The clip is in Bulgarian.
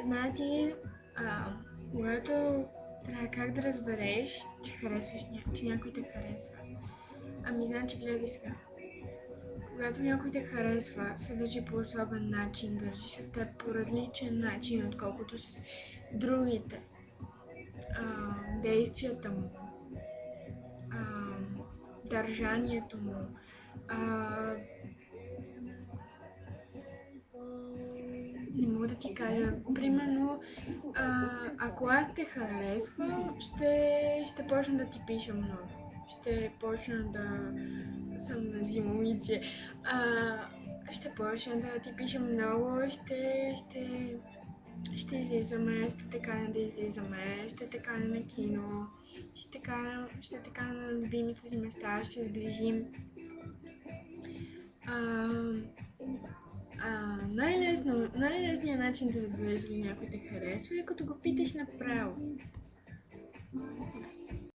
Значи, когато трябва как да разбереш, че харесваш че някой те харесва. Ами, значи, гледай сега. Когато някой те харесва, се държи по особен начин, държи се с теб по различен начин, отколкото с другите. Действията му, държанието му, не мога да ти кажа. Примерно, ако аз те харесвам, ще почна да ти пиша много. Ще почна да съм на момиче. Ще почна да ти пиша много, ще излизаме, ще те каня да излизаме, ще те каня на кино, ще те каня на любимите си места, ще сближим. Най-лесният начин да разбереш дали някой те харесва е като го питаш направо.